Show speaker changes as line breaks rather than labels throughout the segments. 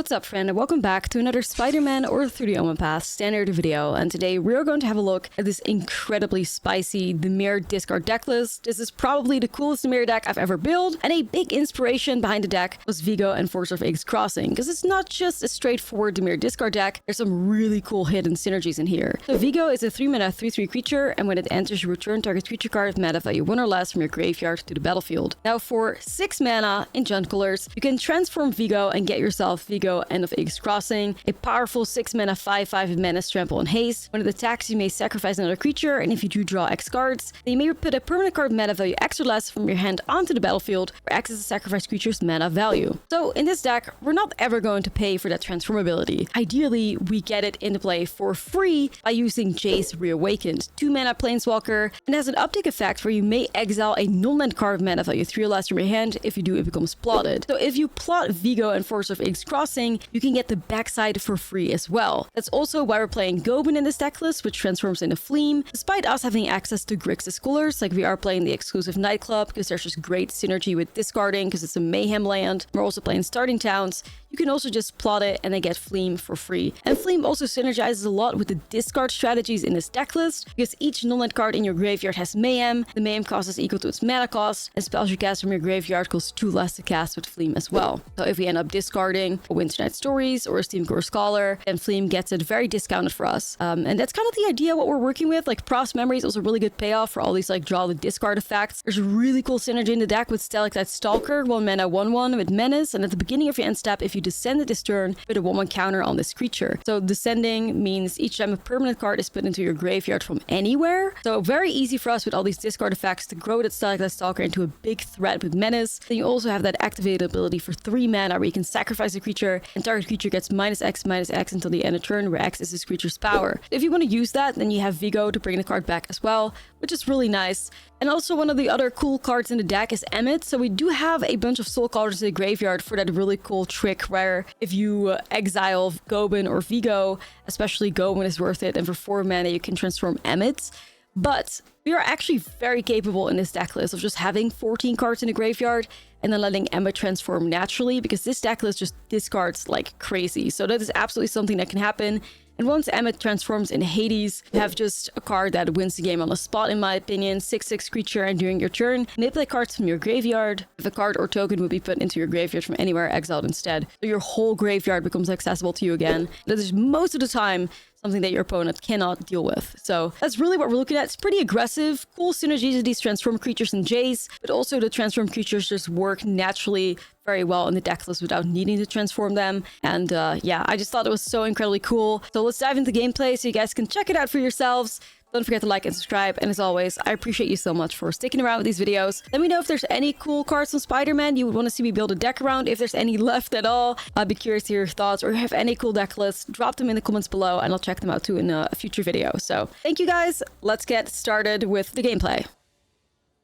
What's up, friend, and welcome back to another Spider-Man or 3D Omen Path standard video. And today we're going to have a look at this incredibly spicy Dimir discard deck list. This is probably the coolest Dimir deck I've ever built, and a big inspiration behind the deck was Vigo and Force of X Crossing, because it's not just a straightforward Dimir discard deck, there's some really cool hidden synergies in here. So Vigo is a 3-mana 3/3 creature, and when it enters, you return target creature card with mana value 1 or less from your graveyard to the battlefield. Now for 6 mana in Junglers, you can transform Vigo and get yourself Vigo End of X Crossing, a powerful 6 mana 5/5 menace, trample, and haste. When it attacks, you may sacrifice another creature, and if you do draw X cards, then you may put a permanent card mana value X or less from your hand onto the battlefield, where X is a sacrifice creature's mana value. So in this deck, we're not ever going to pay for that transformability. Ideally, we get it into play for free by using Jace Reawakened, 2 mana planeswalker, and has an uptick effect where you may exile a non-land card of mana value 3 or less from your hand. If you do, it becomes plotted. So if you plot Vigo and Force of X Crossing, you can get the backside for free as well. That's also why we're playing Goblin in this deck list, which transforms into Fleam. Despite us having access to Grixis Scholars, like we are playing the exclusive Nightclub, because there's just great synergy with discarding, because it's a Mayhem land. We're also playing Starting Towns. You can also just plot it and then get Fleam for free. And Fleam also synergizes a lot with the discard strategies in this deck list, because each non-land card in your graveyard has Mayhem. The Mayhem cost is equal to its mana cost, and spells you cast from your graveyard cost 2 less to cast with Fleam as well. So if we end up discarding a Winter Night Stories or a Steamcore Scholar, then Fleam gets it very discounted for us. And that's kind of the idea what we're working with. Like Pro's Memory is also a really good payoff for all these like draw the discard effects. There's a really cool synergy in the deck with Stalactite Stalker, 1 mana 1/1 with Menace, and at the beginning of your end step, if you descend it this turn, put a 1/1 counter on this creature. So descending means each time a permanent card is put into your graveyard from anywhere. So very easy for us with all these discard effects to grow that Stalactite Stalker into a big threat with Menace. Then you also have that activated ability for 3 mana where you can sacrifice a creature and target creature gets -X until the end of turn, where X is this creature's power. If you want to use that, then you have Vigo to bring the card back as well, which is really nice. And also one of the other cool cards in the deck is Emmet. So we do have a bunch of Soul Callers in the graveyard for that really cool trick where if you exile Goblin or Vigo, especially Goblin is worth it, and for 4 mana you can transform Emmet. But we are actually very capable in this deck list of just having 14 cards in the graveyard and then letting Emmet transform naturally, because this deck list just discards like crazy. So that is absolutely something that can happen. And once Emmet transforms in Hades, you have just a card that wins the game on the spot, in my opinion. 6/6 creature, and during your turn, manipulate cards from your graveyard. If a card or token would be put into your graveyard from anywhere, exiled instead. So your whole graveyard becomes accessible to you again. That is most of the time something that your opponent cannot deal with. So that's really what we're looking at. It's pretty aggressive, cool synergies of these transform creatures and Jace, but also the transform creatures just work naturally very well in the deck list without needing to transform them. And yeah, I just thought it was so incredibly cool. So let's dive into gameplay so you guys can check it out for yourselves. Don't forget to like and subscribe, and as always, I appreciate you so much for sticking around with these videos. Let me know if there's any cool cards from Spider-Man you would want to see me build a deck around, if there's any left at all. I'd be curious to hear your thoughts, or if you have any cool deck lists, drop them in the comments below, and I'll check them out too in a future video. So thank you guys. Let's get started with the gameplay.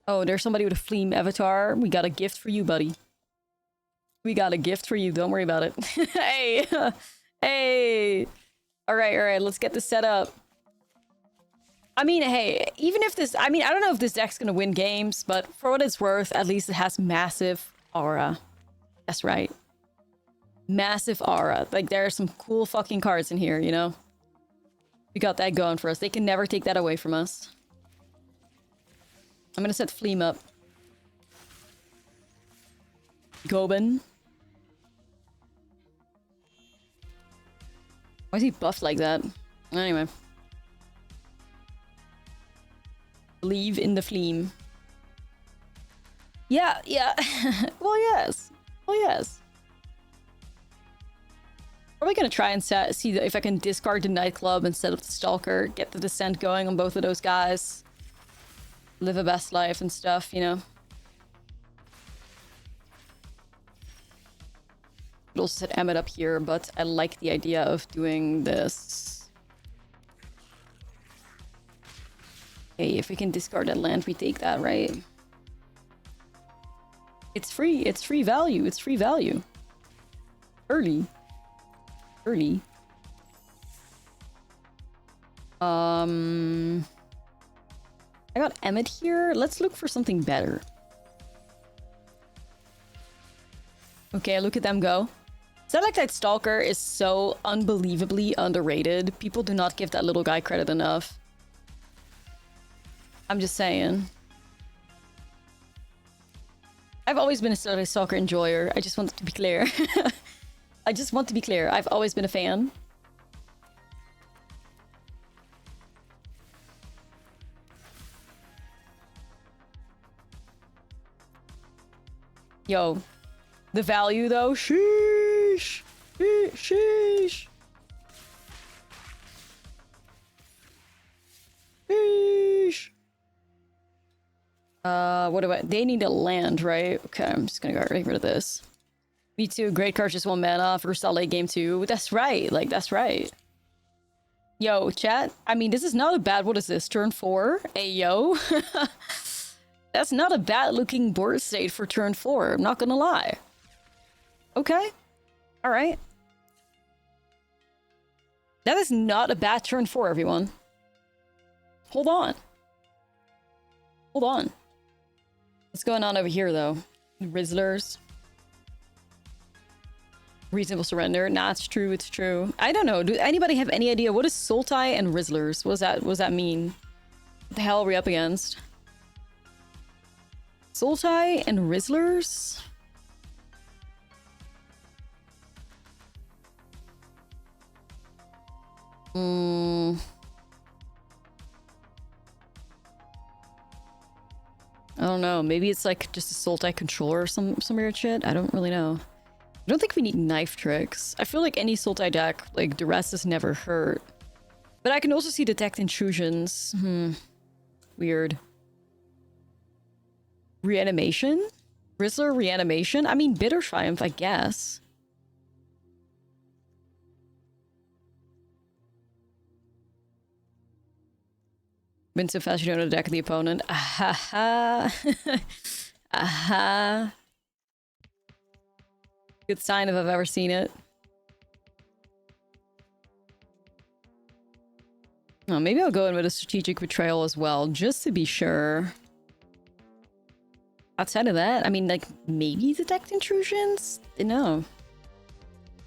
Oh, there's somebody with a Fleam avatar. We got a gift for you, buddy. We got a gift for you. Don't worry about it. Hey, hey. All right. Let's get this set up. I mean, hey, even if this... I mean, I don't know if this deck's gonna win games, but for what it's worth, at least it has massive aura. That's right. Massive aura. Like, there are some cool fucking cards in here, you know? We got that going for us. They can never take that away from us. I'm gonna set Fleam up. Goblin. Why is he buffed like that? Anyway. Believe in the Fleam. Yeah. Well, yes. Probably gonna try and see if I can discard the Nightclub instead of the Stalker. Get the Descent going on both of those guys. Live a best life and stuff, you know. Could also set Emmet up here, but I like the idea of doing this. Okay, if we can discard that land, we take that, right? It's free value, it's free value. Early. I got Emmet here. Let's look for something better. Okay, look at them go. Stalactite Stalker is so unbelievably underrated. People do not give that little guy credit enough. I'm just saying. I've always been a Stalactite Stalker enjoyer. I just want to be clear. I just want to be clear. I've always been a fan. Yo, the value though, sheesh, sheesh, sheesh. What do I? They need a land, right? Okay, I'm just gonna get rid of this. Me too. Great card, just 1 mana for start late game 2. That's right. Like that's right. Yo, chat. I mean, this is not a bad. What is this? Turn 4. Hey, yo. That's not a bad looking board state for turn 4. I'm not gonna lie. Okay. All right. That is not a bad turn 4, everyone. Hold on. Hold on. What's going on over here, though? Rizzlers. Reasonable surrender. Nah, it's true. It's true. I don't know. Do anybody have any idea? What is Sultai and Rizzlers? What does that mean? What the hell are we up against? Sultai and Rizzlers? I don't know. Maybe it's like just a Sultai controller or some weird shit. I don't really know. I don't think we need knife tricks. I feel like any Sultai deck, like duress is never hurt. But I can also see detect intrusions. Weird. Reanimation? Rizzler reanimation? I mean, Bitter Triumph, I guess. Been so fast you don't know the deck of the opponent. Aha. Aha. Good sign if I've ever seen it. Oh, maybe I'll go in with a strategic betrayal as well, just to be sure. Outside of that, I mean, like, maybe detect intrusions? No.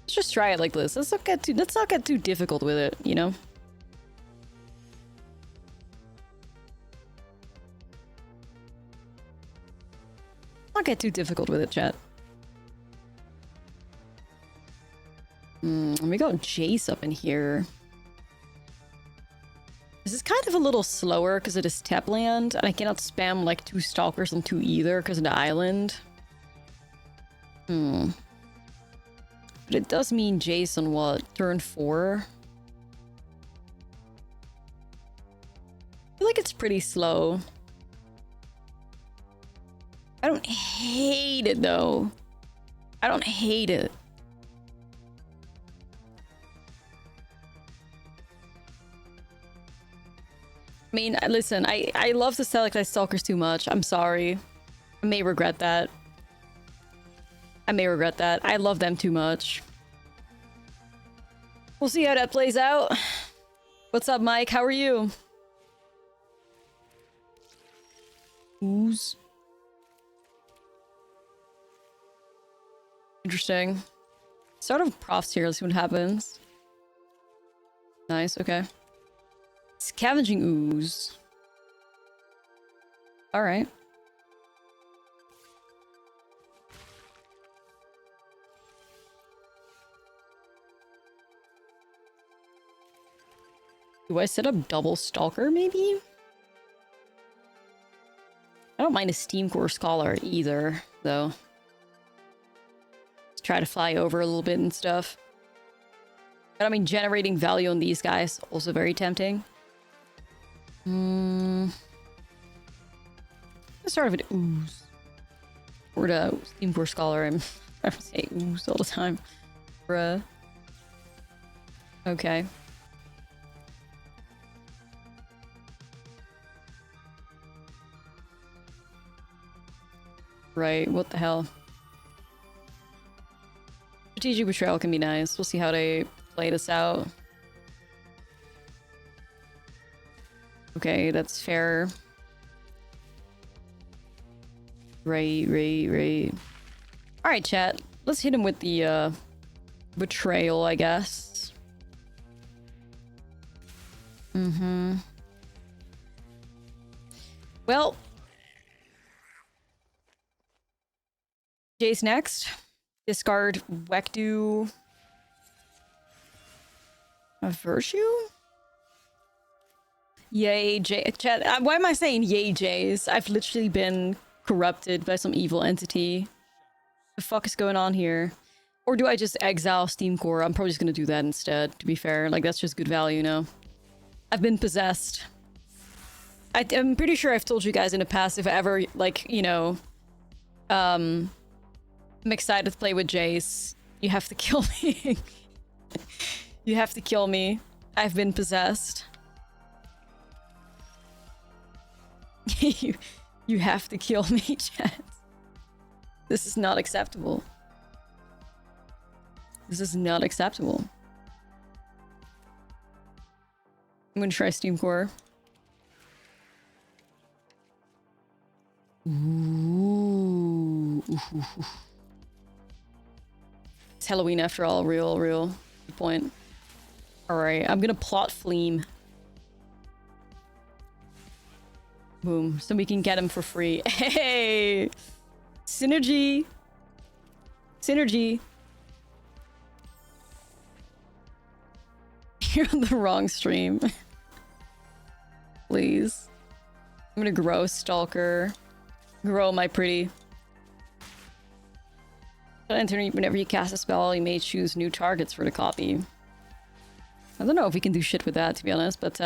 Let's just try it like this. Let's not get too difficult with it, you know? Not get too difficult with it, chat. We got Jace up in here. This is kind of a little slower because it is tap land, and I cannot spam like 2 stalkers on 2 either because of the island. But it does mean Jace on what? Turn 4? I feel like it's pretty slow. I don't hate it though. I don't hate it. I mean, listen, I love the Stalactite Stalkers too much. I'm sorry. I may regret that. I may regret that. I love them too much. We'll see how that plays out. What's up, Mike? How are you? Ooze. Interesting. Start of profs here. Let's see what happens. Nice, okay. Scavenging ooze. Alright. Do I set up double stalker, maybe? I don't mind a Steam Core Scholar either, though. Let's try to fly over a little bit and stuff. But I mean, generating value on these guys, also very tempting. Let's start with ooze. Or the Steam Core Scholar. I say ooze all the time. Bruh. Okay. Right, what the hell? Strategic Betrayal can be nice. We'll see how they play this out. Okay, that's fair. Right. Alright, chat. Let's hit him with the Betrayal, I guess. Mm-hmm. Well, Jace next. Discard Wekdu. A Virtue? Yay, Jay. Chat. Why am I saying yay, Jays? I've literally been corrupted by some evil entity. The fuck is going on here? Or do I just exile Steam Core? I'm probably just gonna do that instead, to be fair. Like, that's just good value, you know? I've been possessed. I'm pretty sure I've told you guys in the past, if I ever, like, you know, I'm excited to play with Jace, you have to kill me. You have to kill me. I've been possessed. You have to kill me, chat. This is not acceptable. This is not acceptable. I'm gonna try Steam Core. Ooh. It's Halloween after all. Real. Good point. Alright, I'm gonna plot Fleam. Boom. So we can get him for free. Hey! Synergy! Synergy! You're on the wrong stream. Please. I'm gonna grow Stalker. Grow my pretty. Whenever you cast a spell, you may choose new targets for the copy. I don't know if we can do shit with that, to be honest, but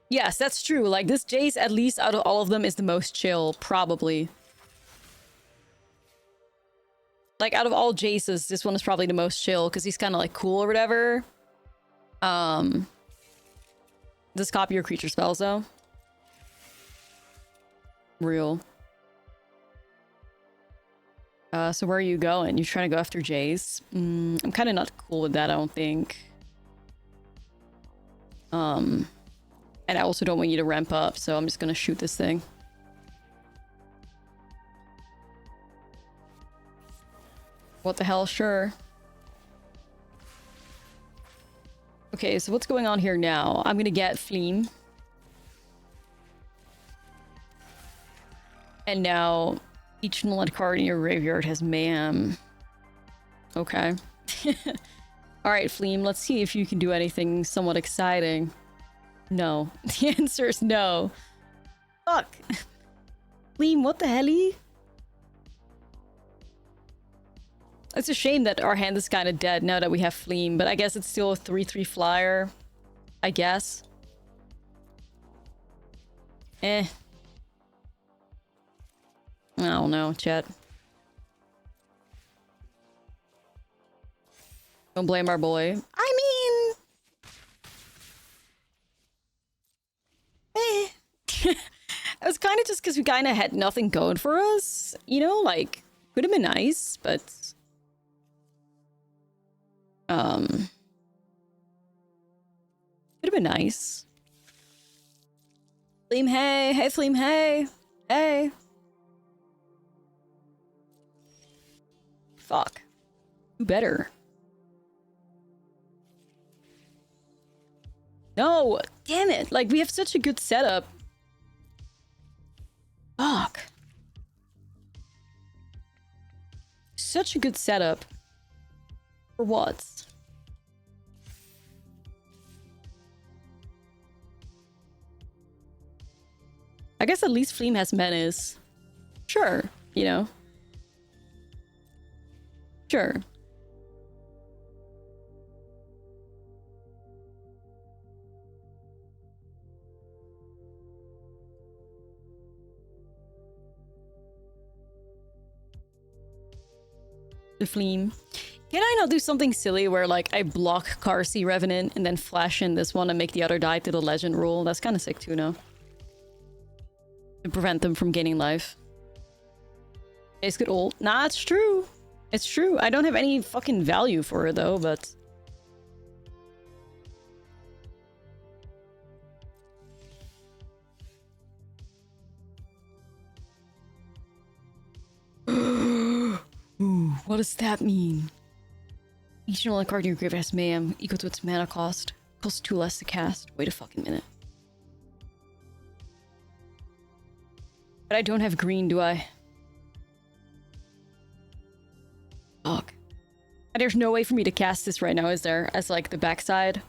yes, that's true. Like, this Jace, at least out of all of them, is the most chill, probably. Like, out of all Jaces, this one is probably the most chill, because he's kind of, like, cool or whatever. Does copy your creature spells, though? Real. So where are you going? You trying to go after Jace? I'm kind of not cool with that, I don't think. And I also don't want you to ramp up, so I'm just gonna shoot this thing. What the hell? Sure. Okay, so what's going on here now? I'm gonna get Fleam. And now each nulled card in your graveyard has Mayhem. Okay. Alright, Fleam, let's see if you can do anything somewhat exciting. No. The answer is no. Fuck. Fleam, what the helly? It's a shame that our hand is kind of dead now that we have Fleam, but I guess it's still a 3/3 flyer. I guess. I don't know, chat. Don't blame our boy. I mean... It was kind of just because we kind of had nothing going for us. You know, like, would have been nice, but... Would have been nice. Fleam, hey! Hey, Fleam, hey! Hey! Fuck. Do better. No! Damn it! Like, we have such a good setup. Fuck. Such a good setup. For what? I guess at least Fleam has menace. Sure, you know. Sure. The Fleam. Can I not do something silly where, like, I block Karsi Revenant and then flash in this one and make the other die to the legend rule? That's kind of sick too, no? To prevent them from gaining life. It's good ult. Nah, it's true. It's true. I don't have any fucking value for it, though, but... What does that mean? Each and all card in your graveyard has mayhem equal to its mana cost. Costs 2 less to cast. Wait a fucking minute. But I don't have green, do I? Fuck. There's no way for me to cast this right now, is there? As like the backside.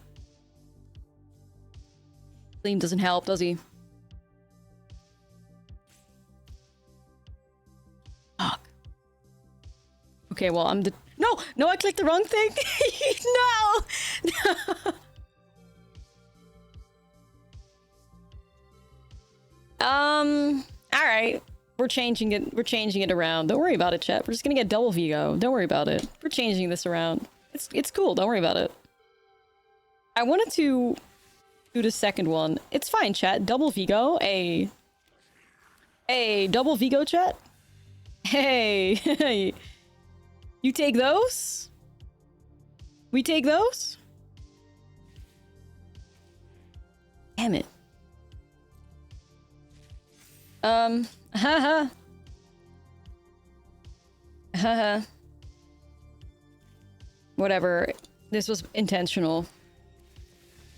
Gleam doesn't help, does he? Fuck. Okay, well, I'm the... No, I clicked the wrong thing. No! All right. We're changing it. We're changing it around. Don't worry about it, chat. We're just gonna get double Vigo. Don't worry about it. We're changing this around. It's cool. Don't worry about it. I wanted to do the second one. It's fine, chat. Double Vigo. Hey, double Vigo, chat. Hey. You take those? We take those? Damn it. Haha. Whatever. This was intentional.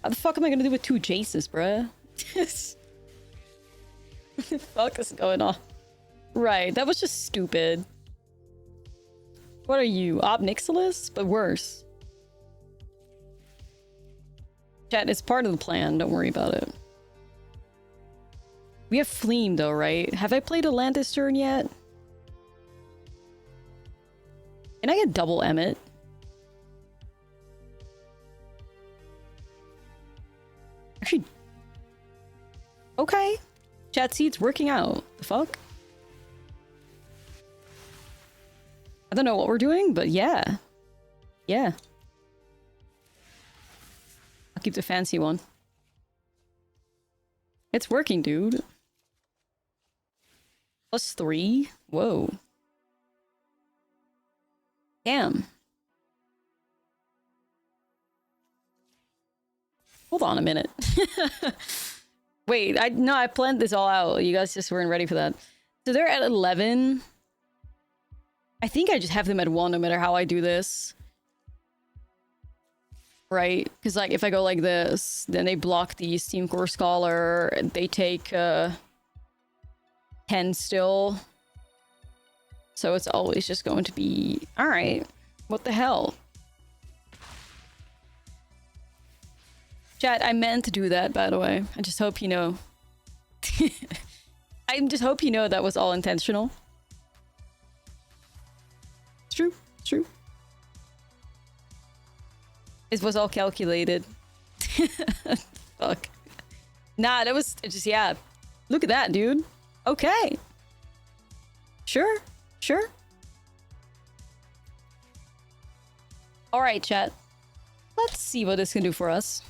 How the fuck am I gonna do with 2 Jaces, bruh? What the fuck is going on? Right, that was just stupid. What are you? Ashlizzlle? But worse. Chat, it's part of the plan. Don't worry about it. We have Fleam though, right? Have I played a land this turn yet? Can I get double Emmet? Actually... Okay. Chat, see, it's working out. The fuck? I don't know what we're doing, but yeah. Yeah. I'll keep the fancy one. It's working, dude. +3? Whoa. Damn. Hold on a minute. Wait, I planned this all out. You guys just weren't ready for that. So they're at 11. I think I just have them at 1 no matter how I do this. Right? Because like if I go like this, then they block the Steam Core Scholar, and they take 10 still. So it's always just going to be... Alright. What the hell? Chat, I meant to do that, by the way. I just hope you know. I just hope you know that was all intentional. It's true. It's true. It was all calculated. Fuck. Nah, that was just, yeah. Look at that, dude. Okay. Sure. Sure. Alright, chat. Let's see what this can do for us.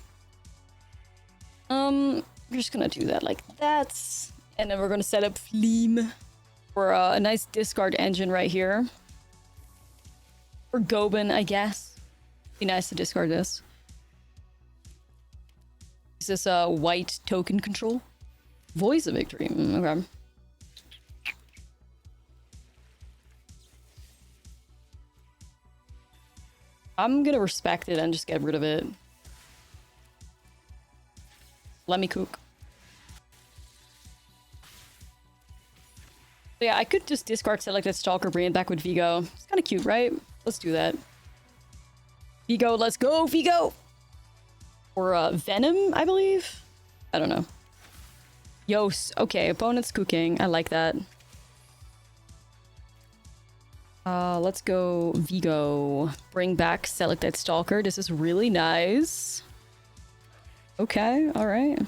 We're just gonna do that like that. And then we're gonna set up Fleam for a nice discard engine right here. Or Gobin, I guess. Be nice to discard this. Is this a white token control? Voice of Victory. Okay. I'm gonna respect it and just get rid of it. Let me cook. So yeah, I could just discard selected Stalker, bring it back with Vigo. It's kind of cute, right? Let's do that. Vigo, let's go, Vigo! Or Venom, I believe? I don't know. Yos. Okay, opponent's cooking. I like that. Let's go Vigo. Bring back selected Stalker. This is really nice. Okay, alright.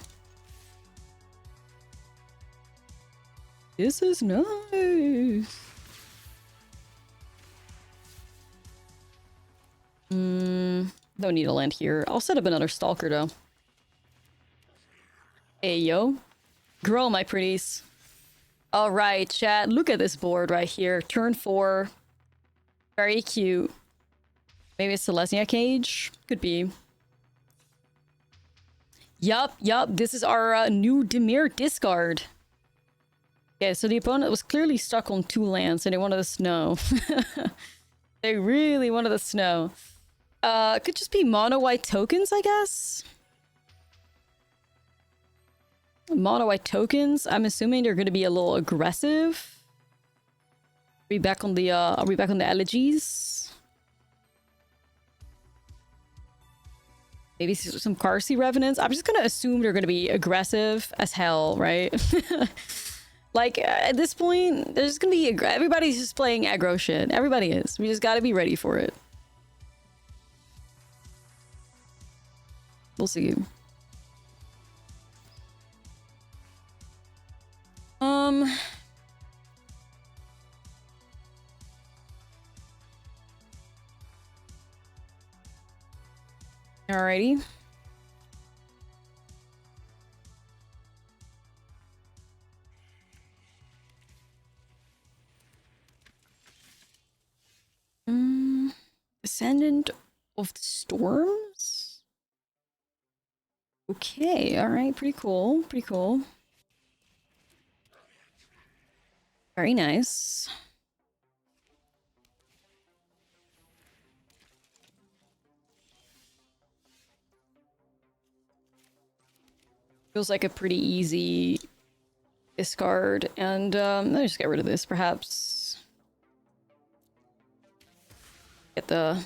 This is nice. Don't need a land here. I'll set up another Stalker though. Hey yo. Grow, my pretties. Alright, chat. Look at this board right here. Turn 4. Very cute. Maybe it's Selesnya Cage? Could be. Yup. This is our new Dimir discard. Okay, so the opponent was clearly stuck on 2 lands and they wanted us to know. They really wanted the snow. Could just be mono white tokens, I guess. Mono white tokens. I'm assuming they're going to be a little aggressive. Are we back on the elegies? Maybe some Carsey Revenants. I'm just going to assume they're going to be aggressive as hell, right? Like, at this point, there's going to be... Everybody's just playing aggro shit. Everybody is. We just got to be ready for it. We'll see. Alrighty. Descendant of the Storms? Okay, alright, pretty cool, pretty cool. Very nice. Feels like a pretty easy discard, and let me just get rid of this, perhaps. Get the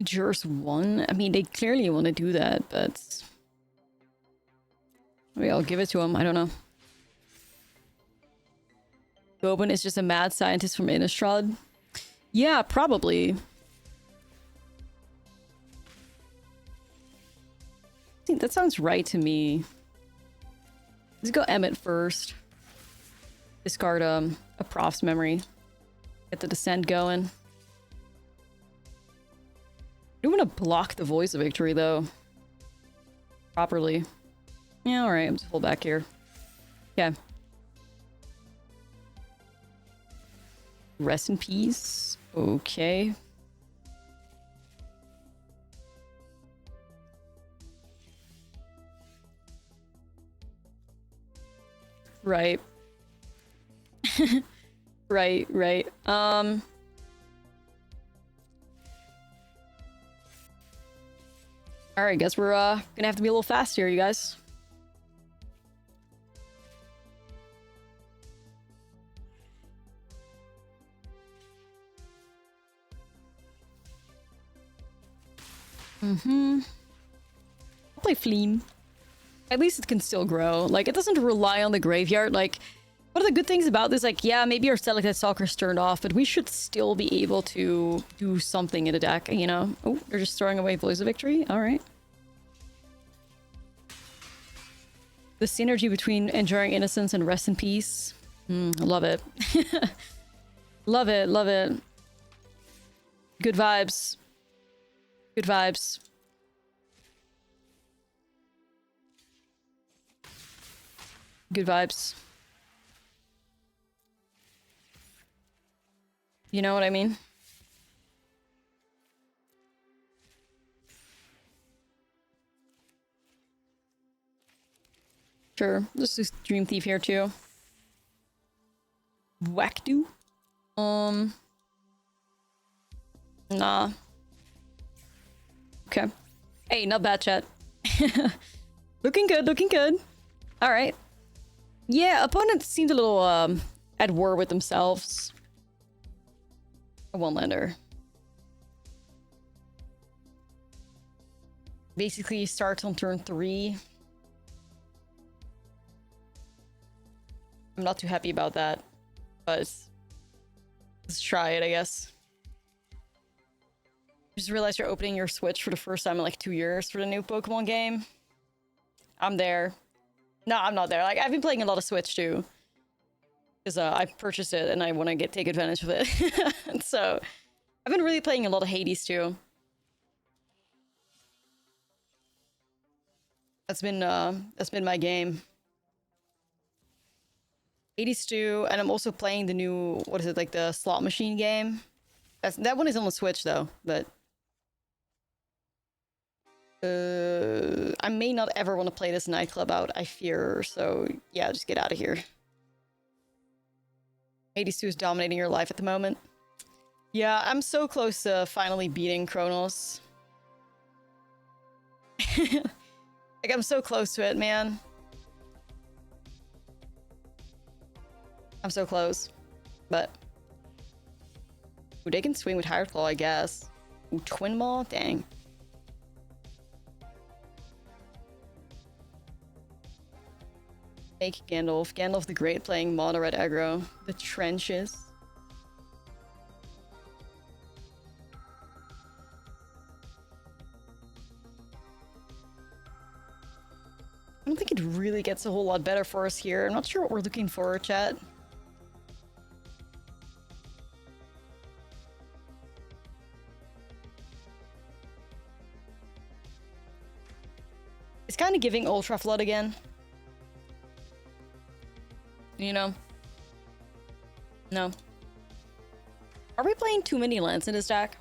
Jurors 1. I mean, they clearly want to do that, but maybe I'll give it to them. I don't know. Goban is just a mad scientist from Innistrad. Yeah, probably. I think that sounds right to me. Let's go Emmett first. Discard a Prof's memory. Get the Descent going. I do want to block the Voice of Victory, though. Properly. Yeah, alright. I'm just hold back here. Yeah. Rest in peace. Okay. Right. right. Alright, guess we're gonna have to be a little fast here, you guys. I'll play Fleam. At least it can still grow. Like, it doesn't rely on the graveyard. Like, one of the good things about this, like, yeah, maybe our Selected Stalker's turned off, but we should still be able to do something in a deck, you know? Oh, they're just throwing away Voice of Victory? Alright. The synergy between Enduring Innocence and Rest in Peace. Love it. Love it, love it. Good vibes. Good vibes. Good vibes. You know what I mean? Sure. Let's just Dream Thief here too. Whack-do? Nah. Okay. Hey, not bad, chat. Looking good, looking good. Alright. Yeah, opponents seemed a little, at war with themselves. A one-lander. Basically, starts on turn 3. I'm not too happy about that, but let's try it, I guess. Just realized you're opening your Switch for the first time in like 2 years for the new Pokemon game. I'm there. No, I'm not there. Like, I've been playing a lot of Switch too. Because I purchased it and I want to take advantage of it. And so, I've been really playing a lot of Hades too. That's been my game. Hades 2, and I'm also playing the new, what is it, like the slot machine game? That one is on the Switch though, but I may not ever want to play this nightclub out, I fear, so yeah, just get out of here. 82 is dominating your life at the moment. Yeah, I'm so close to finally beating Chronos. Like, I'm so close to it, man. I'm so close. But... Ooh, they can swing with Higher Claw, I guess. Ooh, Twin Maw? Dang. Fake Gandalf. Gandalf the Great playing mono red aggro. The trenches. I don't think it really gets a whole lot better for us here. I'm not sure what we're looking for, chat. It's kind of giving Ultra Flood again. You know? No. Are we playing too many lands in this deck?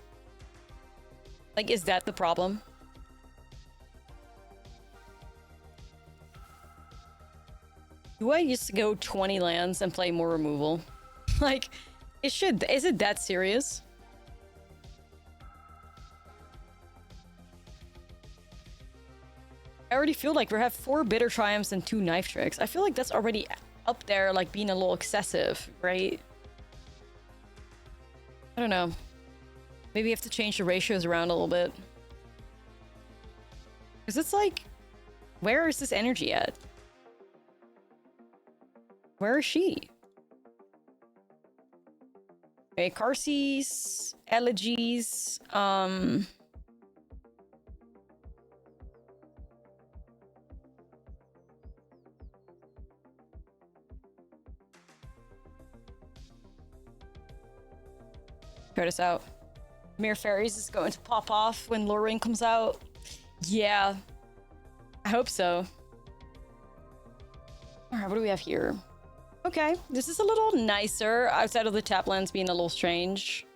Like, is that the problem? Do I just go 20 lands and play more removal? Like, is it that serious? I already feel like we have 4 Bitter Triumphs and 2 Knife Tricks. I feel like that's already up there, like, being a little excessive, right? I don't know. Maybe you have to change the ratios around a little bit. Because it's like, where is this energy at? Where is she? Okay, Karsis, Elegies, try this out. Mere Fairies is going to pop off when Luring comes out. Yeah. I hope so. Alright, what do we have here? Okay, this is a little nicer outside of the tap lands being a little strange.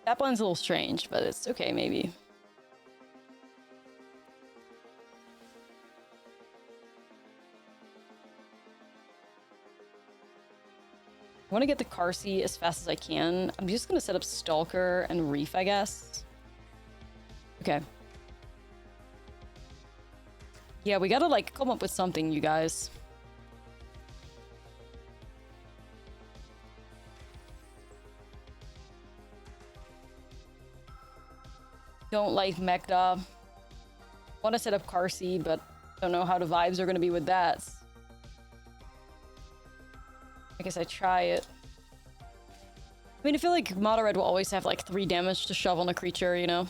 Tap land's a little strange, but it's okay, maybe. I want to get the Karsi as fast as I can. I'm just going to set up Stalker and Reef, I guess. Okay. Yeah, we gotta, like, come up with something, you guys. Don't like Mekta. Want to set up Karsi, but don't know how the vibes are going to be with that. I guess I try it. I mean, I feel like Mono Red will always have, like, 3 damage to shove on a creature, you know?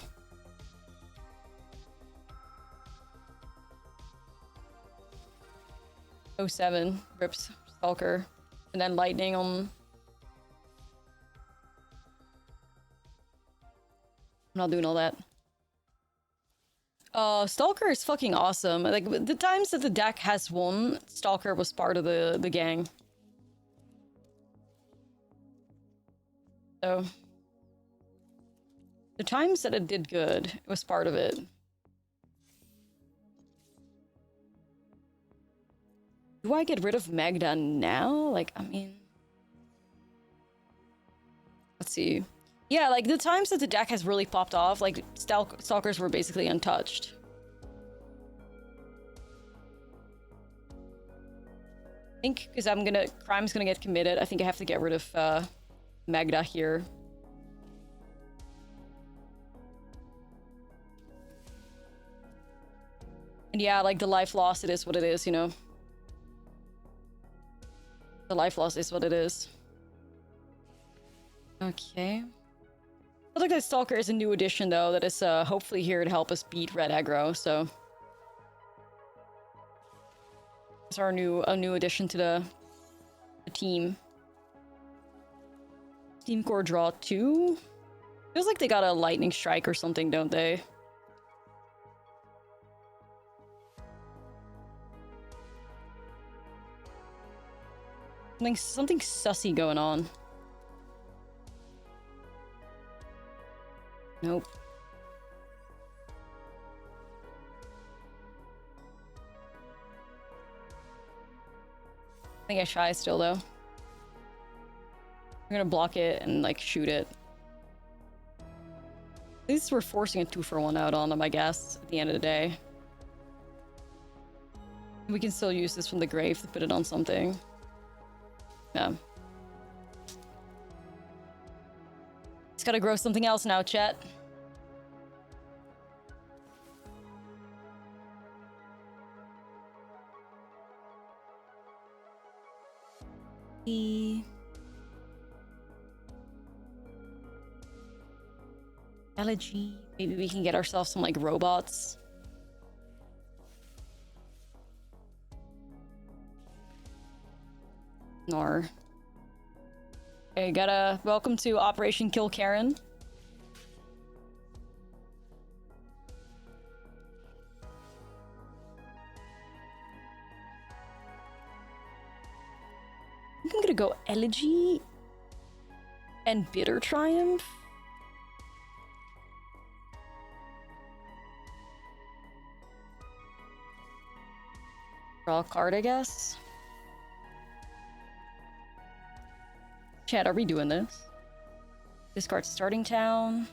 Oh, 07 rips Stalker, and then Lightning on... I'm not doing all that. Stalker is fucking awesome. Like, the times that the deck has won, Stalker was part of the gang. So... the times that it did good, it was part of it. Do I get rid of Magda now? Like, I mean... let's see. Yeah, like, the times that the deck has really popped off, like, Stalkers were basically untouched. I think, because Crime's gonna get committed, I think I have to get rid of, Magda here. And yeah, like, the life loss, it is what it is, you know? The life loss is what it is. Okay. I look like Stalker is a new addition, though, that is hopefully here to help us beat red aggro, so... it's our a new addition to the team. Team Core draw 2? Feels like they got a lightning strike or something, don't they? Something sussy going on. Nope. I think I shy still, though. I'm gonna block it and, like, shoot it. At least we're forcing a 2-for-1 out on them, I guess, at the end of the day. We can still use this from the grave to put it on something. Yeah. It's gotta grow something else now, chat. Elegy. Maybe we can get ourselves some, like, robots. Nor. Okay, gotta... Welcome to Operation Kill Karen. I think I'm gonna go Elegy and Bitter Triumph. Draw a card, I guess. Chat, are we doing this? Discard starting town.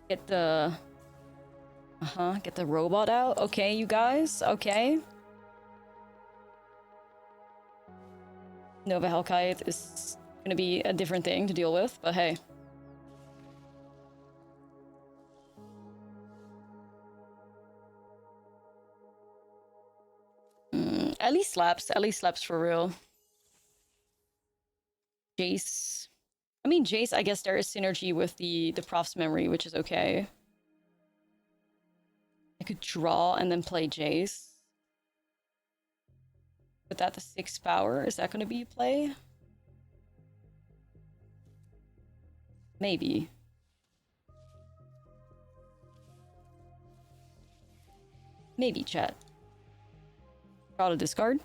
Get the... get the robot out. Okay, you guys. Okay. Nova Hellkite is gonna be a different thing to deal with, but hey. Ellie slaps. Ellie slaps for real. Jace. I mean, Jace, I guess there is synergy with the Prof's memory, which is okay. I could draw and then play Jace. Put that to 6 power. Is that going to be a play? Maybe. Maybe, chat. Draw to discard.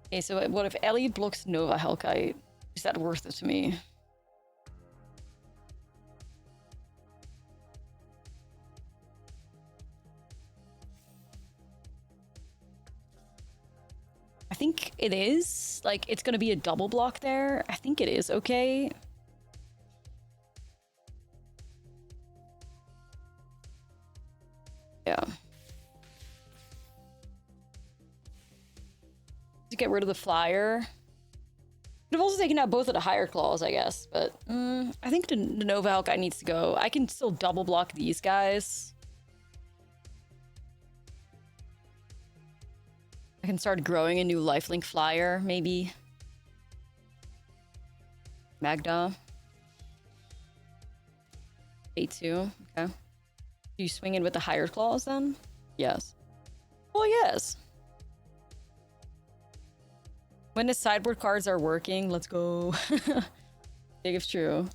Okay, so what if Ellie blocks Nova Hellkite? Is that worth it to me? I think it is. Like, it's gonna be a double block there. I think it is okay. Yeah. To get rid of the flyer. Could have also taken out both of the higher claws, I guess, but I think the Nova Hellkite needs to go. I can still double block these guys. I can start growing a new lifelink flyer, maybe. Magda. A2, okay. Do you swing in with the higher claws then? Yes. Well, yes. When the sideboard cards are working, let's go. Big if true.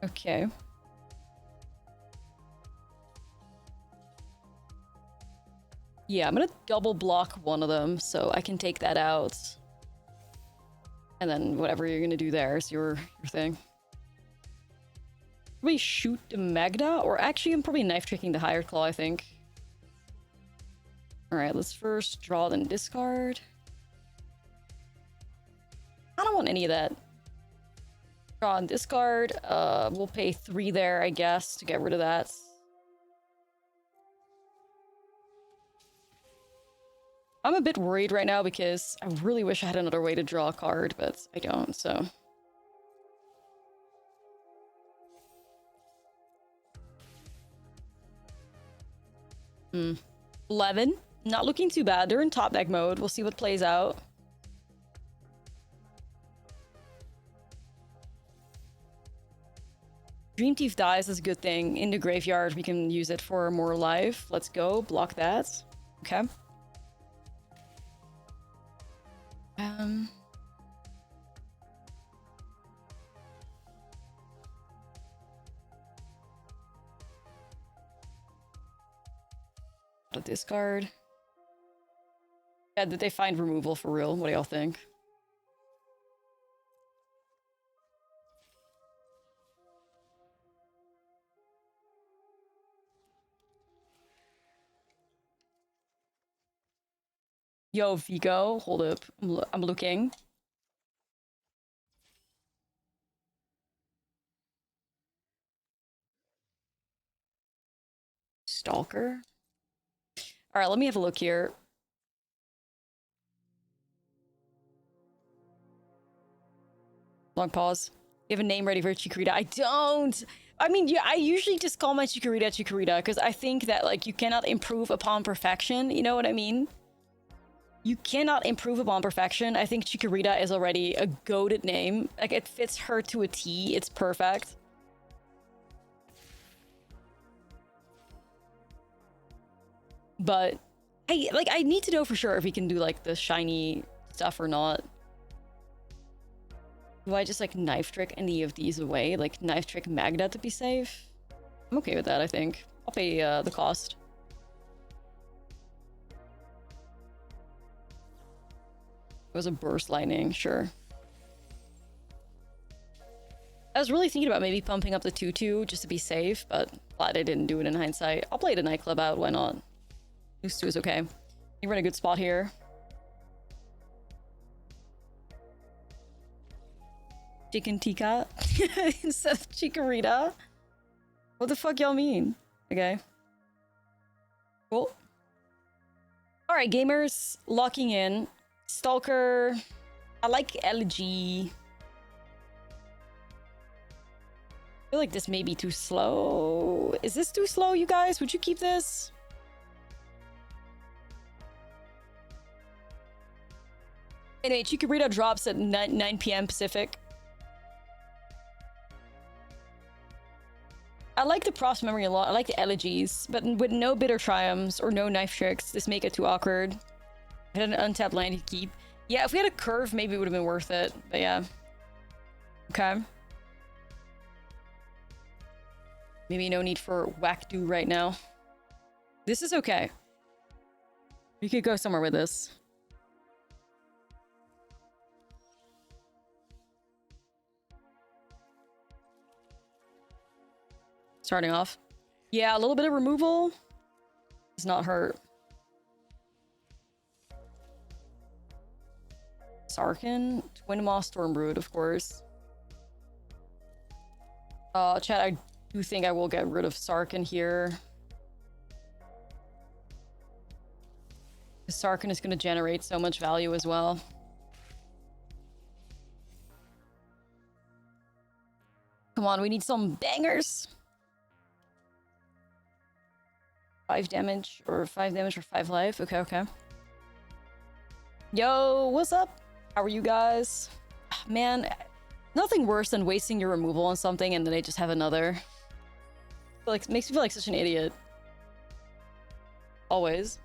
Okay. Yeah, I'm gonna double block one of them so I can take that out. And then whatever you're gonna do there is your thing. Probably shoot the Magda, or actually I'm probably knife tricking the higher claw, I think. Alright, let's first draw then discard. I don't want any of that. Draw and discard. We'll pay 3 there, I guess, to get rid of that. I'm a bit worried right now because I really wish I had another way to draw a card, but I don't, so... 11. Not looking too bad. They're in top deck mode. We'll see what plays out. Dream Thief dies is a good thing. In the graveyard, we can use it for more life. Let's go. Block that. Okay. the discard. Yeah, did they find removal for real? What do y'all think? Yo, Vigo, hold up. I'm looking. Stalker? Alright, let me have a look here. Long pause. You have a name ready for Chikorita? I don't! I mean, yeah, I usually just call my Chikorita Chikorita, because I think that, like, you cannot improve upon perfection, you know what I mean? You cannot improve upon perfection. I think Chikorita is already a goated name. Like, it fits her to a T. It's perfect. But I need to know for sure if we can do like the shiny stuff or not. Do I just like knife trick any of these away? Like knife trick Magda to be safe? I'm okay with that, I think. I'll pay the cost. It was a burst lightning, sure. I was really thinking about maybe pumping up the 2/2 just to be safe, but glad I didn't do it in hindsight. I'll play the nightclub out, why not? Boost 2 is okay. You're in a good spot here. Chicken tikka instead of Chikorita? What the fuck y'all mean? Okay. Cool. Alright, gamers. Locking in. Stalker. I like LG. I feel like this may be too slow. Is this too slow, you guys? Would you keep this? Anyway, Chikorita drops at 9 p.m. Pacific. I like the props memory a lot. I like the elegies, but with no bitter triumphs or no knife tricks, this make it too awkward. If I had an untapped land to keep. Yeah, if we had a curve, maybe it would have been worth it. But yeah. Okay. Maybe no need for whack-do right now. This is okay. We could go somewhere with this. Starting off. Yeah, a little bit of removal does not hurt. Sarkin, Twin Moss, Stormbrood, of course. Chat, I do think I will get rid of Sarkin here. Sarkin is going to generate so much value as well. Come on, we need some bangers. 5 damage or 5 damage for 5 life. Okay, okay. Yo, what's up? How are you guys? Man, nothing worse than wasting your removal on something and then they just have another. Like, it makes me feel like such an idiot. Always.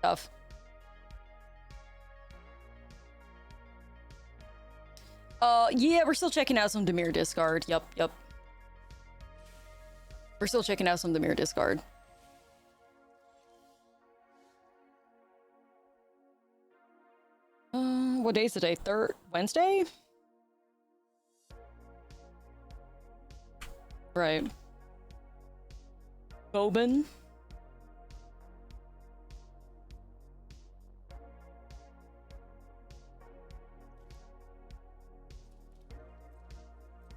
Tough. Yeah, we're still checking out some Dimir discard. Yup. We're still checking out some Dimir discard. What day is today? Wednesday? Right. Boban.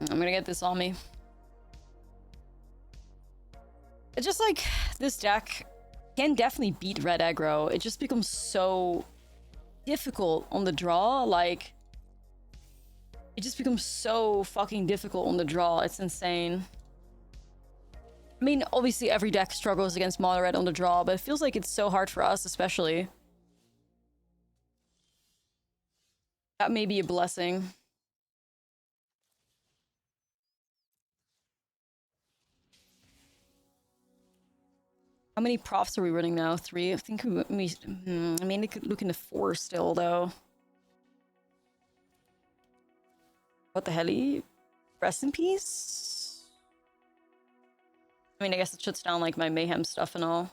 I'm gonna get this on me. It's just like, this deck can definitely beat red aggro. It just becomes so difficult on the draw. Like, it just becomes so fucking difficult on the draw. It's insane. I mean, obviously every deck struggles against mono red on the draw, but it feels like it's so hard for us, especially. That may be a blessing. How many profs are we running now? 3? I think I mean, it could look into 4 still, though. What the hell? Rest in peace? I mean, I guess it shuts down, like, my mayhem stuff and all.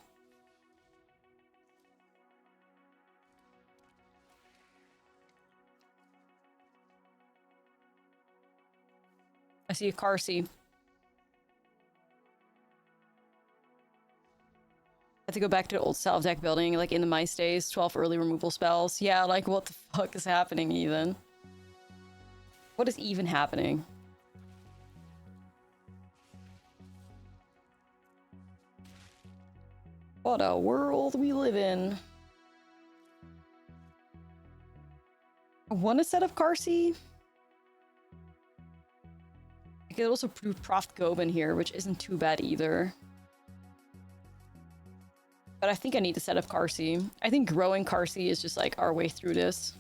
I see a Carsey. I have to go back to the old salve deck building, like in the mice days. 12 early removal spells. Yeah, like what the fuck is happening even? What is even happening? What a world we live in. I want a set of Carsey. I could also prove Prof Goban here, which isn't too bad either. But I think I need to set up Carsey. I think growing Carsey is just like our way through this.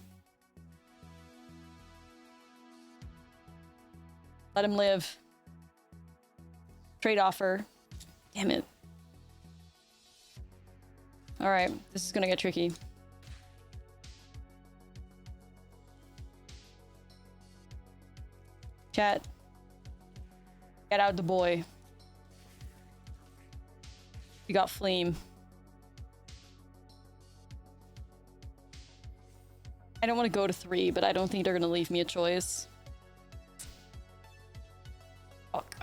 Let him live. Trade offer. Damn it. Alright, this is gonna get tricky. Chat. Get out the boy. We got Flame. I don't want to go to 3, but I don't think they're going to leave me a choice. Fuck.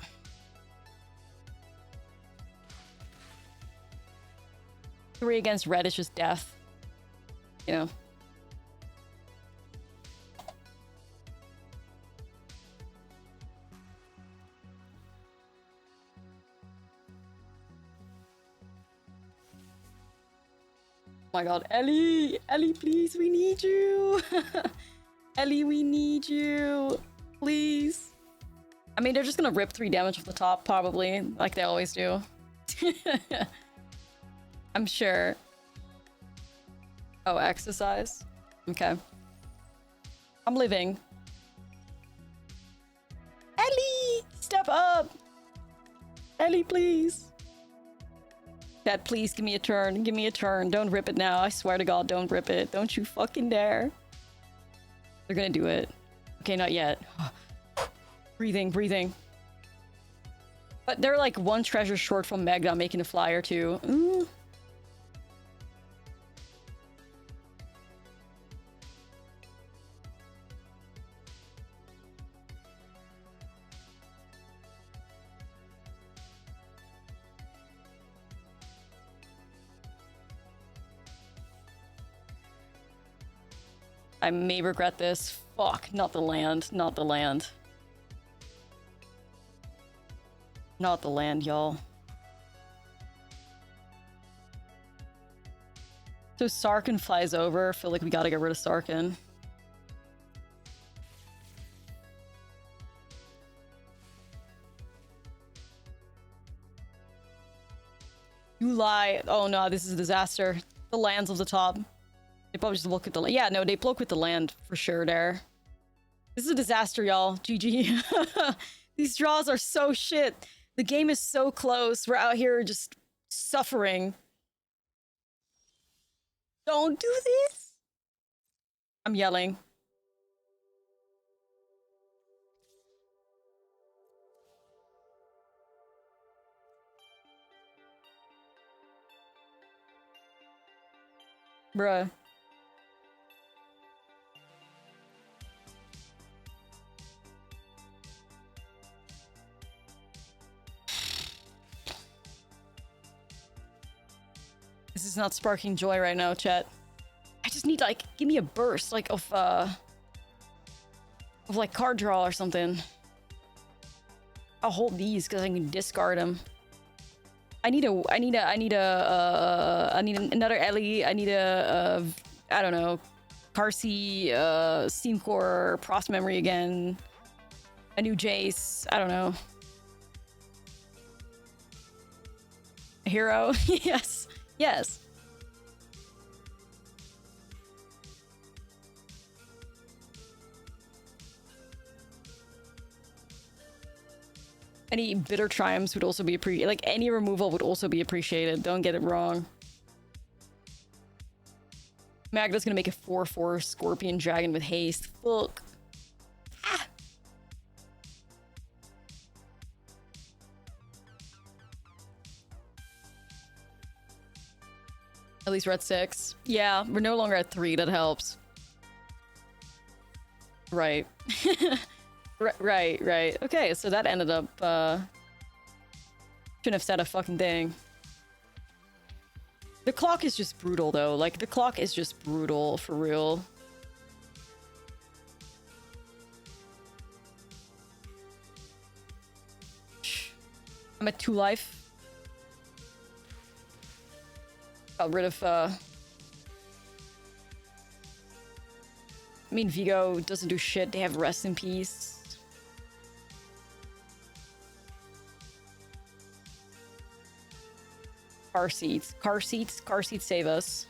Three against red is just death. You know. Oh my god, Ellie! Ellie, please, we need you! Ellie, we need you! Please! I mean, they're just gonna rip 3 damage off the top, probably, like they always do. I'm sure. Oh, exercise? Okay. I'm living. Ellie! Step up! Ellie, please! Dad, please give me a turn. Give me a turn. Don't rip it now. I swear to God, don't rip it. Don't you fucking dare. They're gonna do it. Okay, not yet. Breathing, breathing. But they're like 1 treasure short from Magda making a flyer too. Ooh. I may regret this. Fuck, not the land. Not the land. Not the land, y'all. So Sarkin flies over. I feel like we gotta get rid of Sarkin. You lie. Oh no, this is a disaster. The lands of the top. They probably just look at the land. Yeah, no, they block with the land for sure there. This is a disaster, y'all. GG. These draws are so shit. The game is so close. We're out here just suffering. Don't do this. I'm yelling. Bruh. This is not sparking joy right now, chat. I just need, like, give me a burst, like, of like, card draw or something. I'll hold these, because I can discard them. I need another Ellie. I need I don't know, Carsey, Steam Core, Prost Memory again. A new Jace, I don't know. A hero? Yes. Yes. Any bitter triumphs would also be appreciated. Like, any removal would also be appreciated. Don't get it wrong. Magda's gonna make a 4/4 Scorpion Dragon with haste. Fuck. Ah. At least we're at 6. Yeah, we're no longer at 3. That helps. Right. Right. Okay, so that ended up, shouldn't have said a fucking thing. The clock is just brutal, though. Like, the clock is just brutal, for real. I'm at 2 life. Got rid of, I mean, Vigo doesn't do shit. They have Rest in Peace. Car seats save us.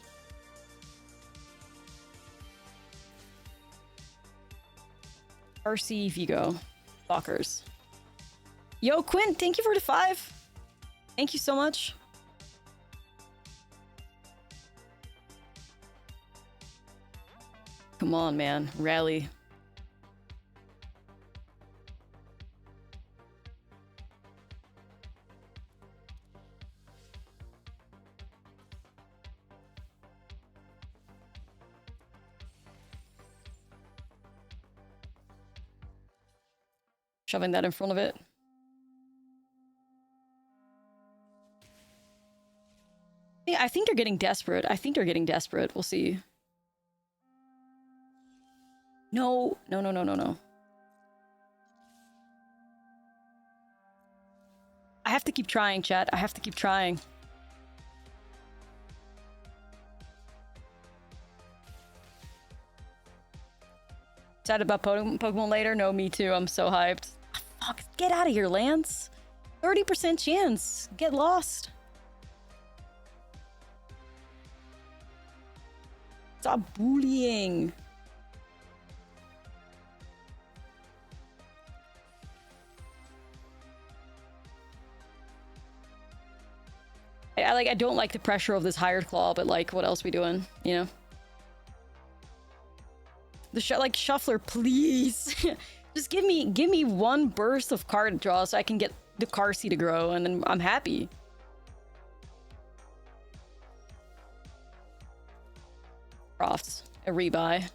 RC Vigo. Blockers. Yo, Quinn, thank you for the 5. Thank you so much. Come on, man. Rally. Shoving that in front of it. Yeah, I think they're getting desperate. We'll see. No. I have to keep trying, chat. I have to keep trying. Sad about Pokemon later? No, me too. I'm so hyped. Oh, fuck, get out of here, Lance. 30% chance. Get lost. Stop bullying. I don't like the pressure of this hired claw, but like, what else we doing? You know? The Shuffler, please. Just give me one burst of card draw so I can get the car seat to grow, and then I'm happy. Crofts, a rebuy.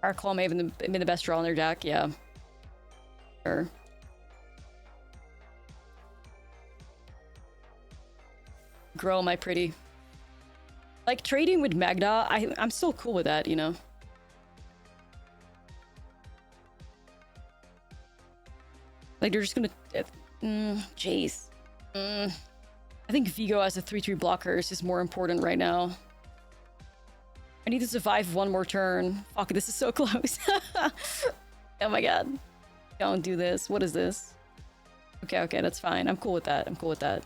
Our claw may have been the best draw in their deck, yeah. Sure. Grow, my pretty. Like, trading with Magda, I'm still cool with that, you know? Like, they're just gonna... Jace. I think Vigo as a 3/3 blocker is just more important right now. I need to survive one more turn. Fuck, this is so close. Oh my god. Don't do this. What is this? Okay, that's fine. I'm cool with that.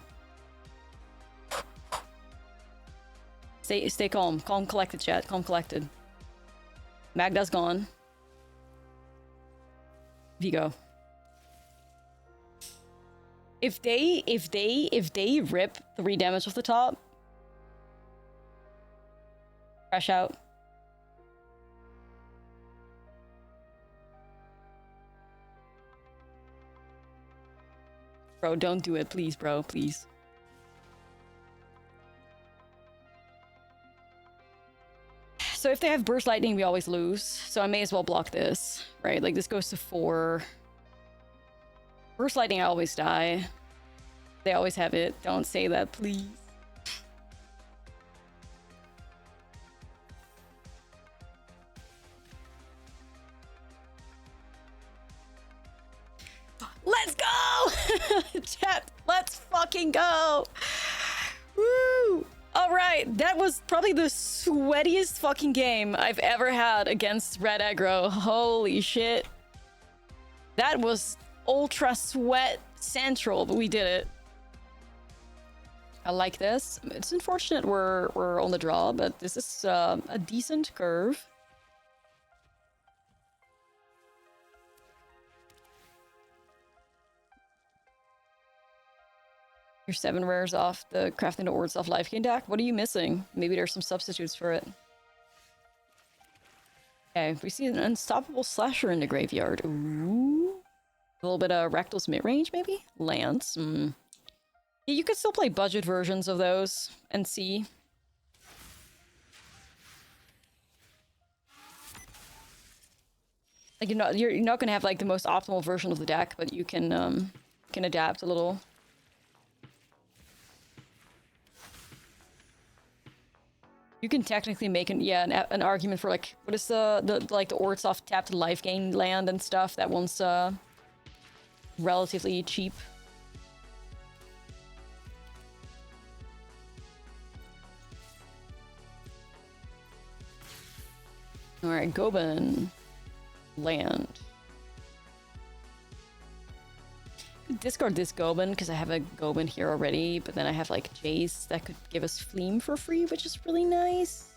Stay calm. Calm, collected, chat. Calm, collected. Magda's gone. Vigo. If they rip 3 damage off the top, crash out. Bro, don't do it, please, bro, please. So if they have Burst Lightning, we always lose. So I may as well block this, right? Like, this goes to 4. Burst Lightning, I always die. They always have it. Don't say that, please. Let's go! Chat, let's fucking go! Woo! Alright, that was probably the sweatiest fucking game I've ever had against red aggro. Holy shit. That was ultra sweat central, but we did it. I like this. It's unfortunate we're on the draw, but this is a decent curve. Your 7 rares off the Crafting the Ords off Life Gain deck. What are you missing? Maybe there's some substitutes for it. Okay, we see an Unstoppable Slasher in the graveyard. Ooh. A little bit of Rakdos mid-range, maybe? Lance. Yeah, you could still play budget versions of those and see. Like you're not gonna have like the most optimal version of the deck, but you can adapt a little. You can technically make an argument for like what is the Ords off tapped life gain land and stuff. That one's relatively cheap. All right, Goban land. Discard this Goban because I have a Goban here already, but then I have like Jace that could give us Fleam for free, which is really nice.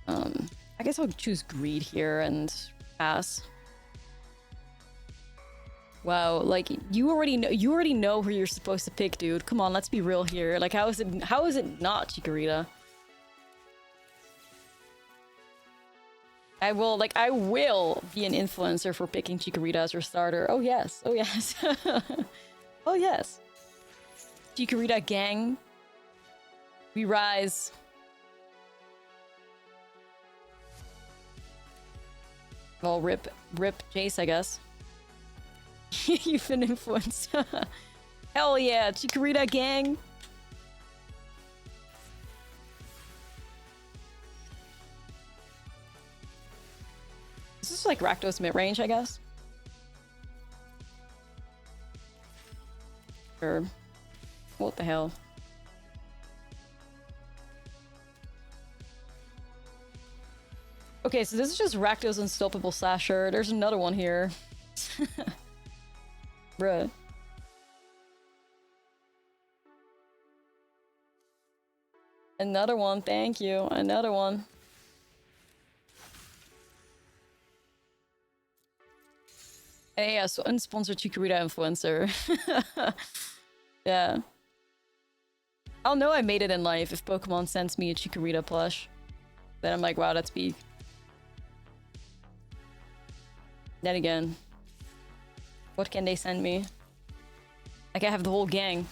I guess I'll choose Greed here and pass. Wow, like you already know who you're supposed to pick, dude. Come on, let's be real here. Like how is it not Chikorita? I will be an influencer for picking Chikorita as your starter. Oh yes, oh yes. Oh yes. Chikorita gang. We rise. Well, rip Jace, I guess. You've been influenced. Hell yeah, Chikorita gang. This is like Rakdos mid-range, I guess. Or what the hell? Okay, so this is just Rakdos Unstoppable Slasher. There's another one here. Bruh. Another one, thank you. Another one. Hey, yeah, so unsponsored Chikorita influencer. Yeah. I'll know I made it in life if Pokemon sends me a Chikorita plush. Then I'm like, wow, that's big. Then again, what can they send me? Like, I have the whole gang.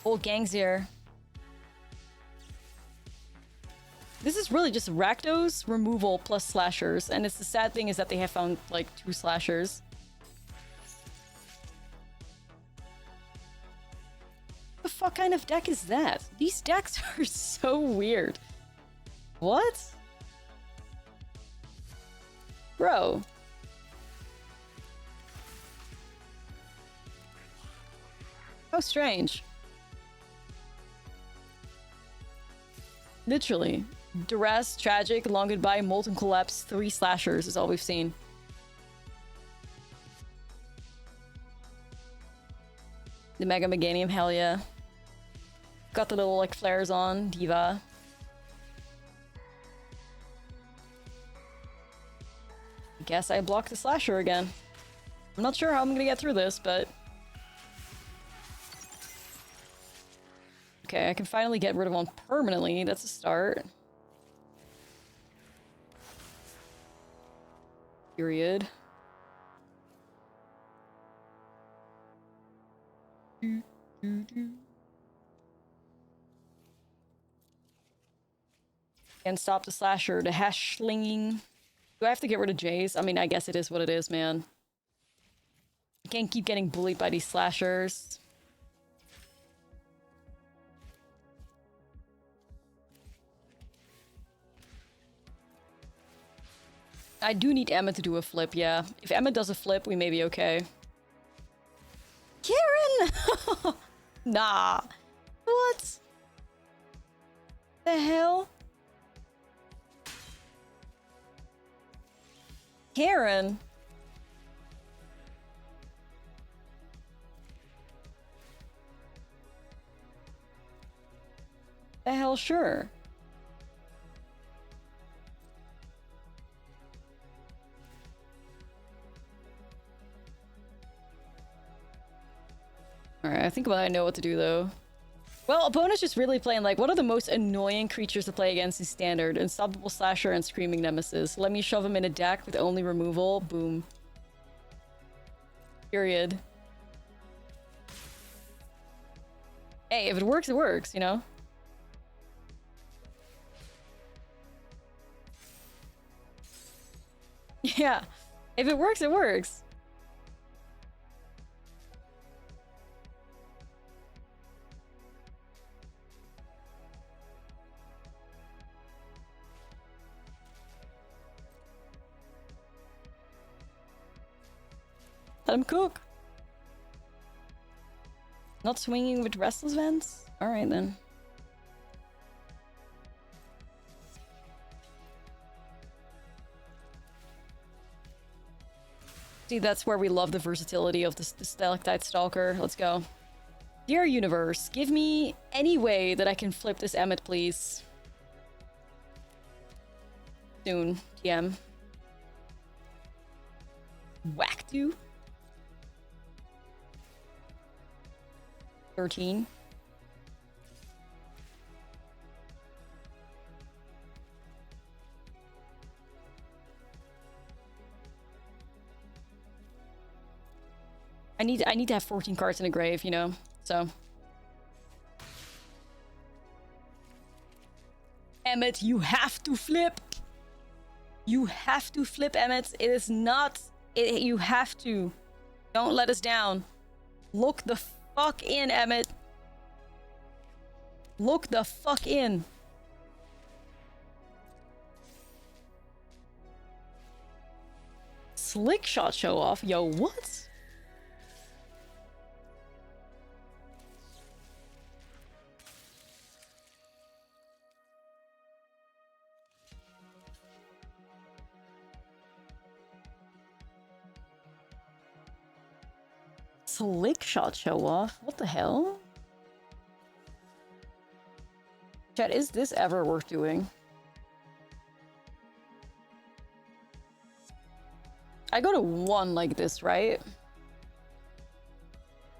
Whole gang's here. This is really just Rakdos removal plus slashers, and it's the sad thing is that they have found like 2 slashers. What the fuck kind of deck is that? These decks are so weird. What? Bro. How strange. Literally. Duress, Tragic, Long Goodbye, Molten Collapse, 3 slashers is all we've seen. The Mega Meganium, hell yeah. Got the little like flares on, Diva. I guess I blocked the slasher again. I'm not sure how I'm gonna get through this, but... Okay, I can finally get rid of one permanently. That's a start. Period. And stop the slasher, the hash slinging. Do I have to get rid of Jace? I mean, I guess it is what it is, man. I can't keep getting bullied by these slashers. I do need Emma to do a flip, yeah. If Emma does a flip, we may be okay. Karen! Nah. What? The hell? Karen? The hell, sure. Alright, I think I know what to do though. Well, opponent's just really playing like, what are the most annoying creatures to play against in Standard? Unstoppable Slasher and Screaming Nemesis. Let me shove him in a deck with only removal. Boom. Period. Hey, if it works, it works, you know? Yeah. If it works, it works. Let him cook. Not swinging with Restless Vents? Alright then. See, that's where we love the versatility of the Stalactite Stalker. Let's go. Dear Universe, give me any way that I can flip this Emmet, please. Soon, TM. Whack you. 13. I need to have 14 cards in a grave, you know, so. Emmet, you have to flip. You have to flip, Emmet. It is not... you have to. Don't let us down. Look the fuck in, Emmet. Look the fuck in. Slick shot show off. Yo, what? Slick shot show off? What the hell? Chat, is this ever worth doing? I go to 1 like this, right?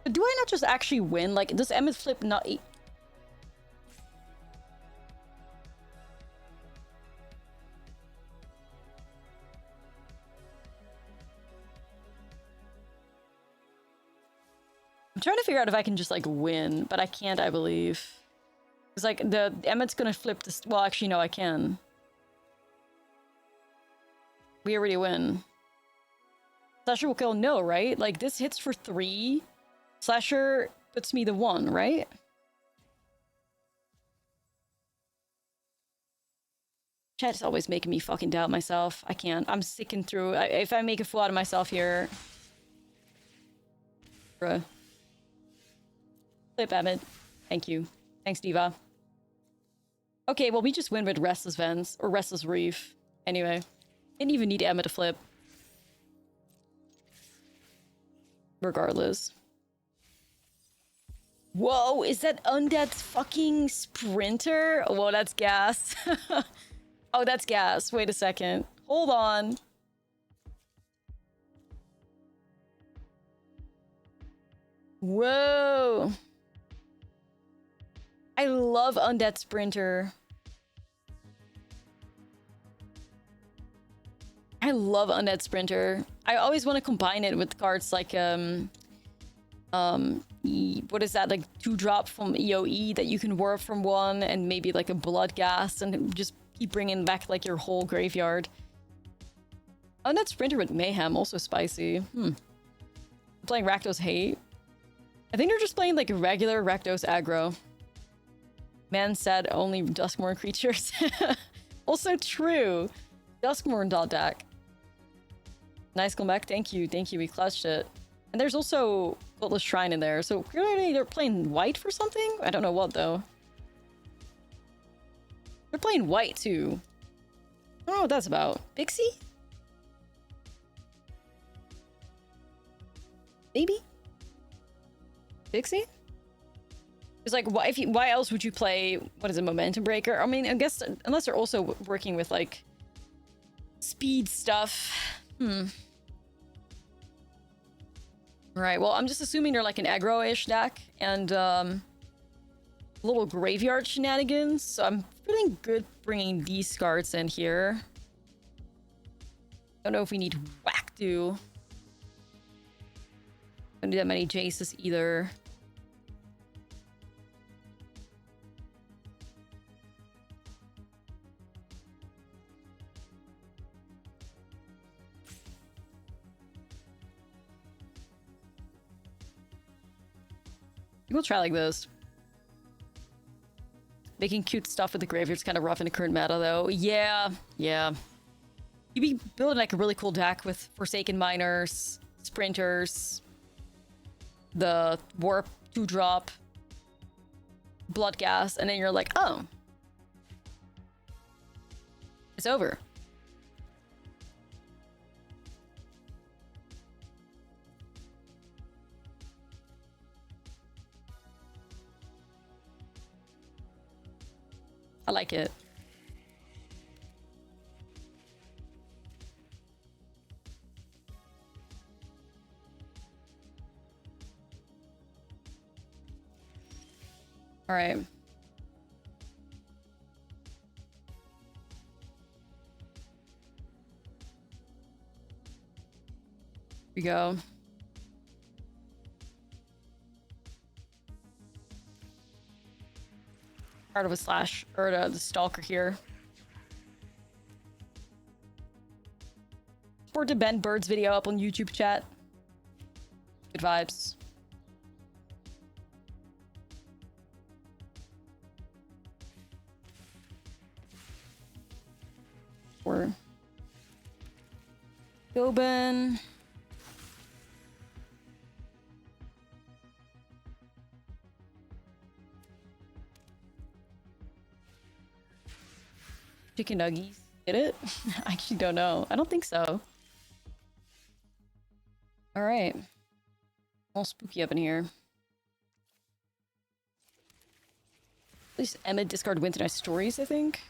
But do I not just actually win? Like, does Emmet flip not... I'm trying to figure out if I can just, like, win, but I can't, I believe. It's like, the Emmet's gonna flip this... Well, actually, no, I can. We already win. Slasher will kill? No, right? Like, this hits for 3. Slasher puts me the 1, right? Chat's always making me fucking doubt myself. I can't. I'm sticking through. If I make a fool out of myself here... Bruh. Flip, Emmet. Thank you. Thanks, Diva. Okay, well, we just win with Restless Vents. Or Restless Reef. Anyway. Didn't even need Emmet to flip. Regardless. Whoa, is that Undead fucking Sprinter? Whoa, that's gas. Oh, that's gas. Wait a second. Hold on. Whoa. I love Undead Sprinter. I love Undead Sprinter. I always want to combine it with cards like, what is that, like 2-drop from EOE that you can warp from 1 and maybe like a Blood Gas and just keep bringing back like your whole graveyard. Undead Sprinter with Mayhem, also spicy. I'm playing Rakdos Hate. I think they're just playing like regular Rakdos aggro. Man said only Duskmourn creatures. Also true. Duskmourn dot deck. Nice comeback. Thank you. Thank you. We clutched it. And there's also Cultless Shrine in there. So clearly they're playing white for something? I don't know what though. They're playing white too. I don't know what that's about. Pixie? Maybe? Pixie? It's like, why else would you play, what is a Momentum Breaker? I mean, I guess, unless they're also working with, like, speed stuff. Right, well, I'm just assuming they're like an aggro-ish deck, and, little graveyard shenanigans, so I'm feeling good bringing these cards in here. Don't know if we need Rakdos. Don't need that many Jaces either. We'll try like this. Making cute stuff with the graveyard's kind of rough in the current meta, though. Yeah. You'd be building like a really cool deck with Forsaken Miners, Sprinters, the Warp 2-drop, Blood Gas, and then you're like, oh. It's over. I like it. All right. Here we go. Part of a slash, or the stalker here. Support to Ben Bird's video up on YouTube chat. Good vibes. Or Gobin. Chicken nuggies. Did it? I actually don't know. I don't think so. Alright. All spooky up in here. At least Emma discard Winter Night Stories, I think.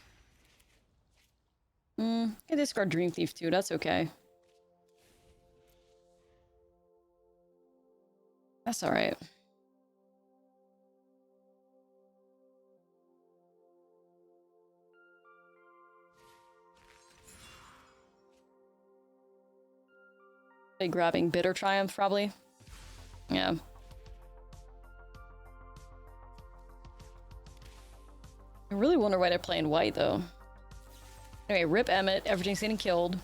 I discard Dream Thief too, that's okay. That's alright. Grabbing Bitter Triumph, probably. Yeah. I really wonder why they're playing white, though. Anyway, rip Emmett. Everything's getting killed.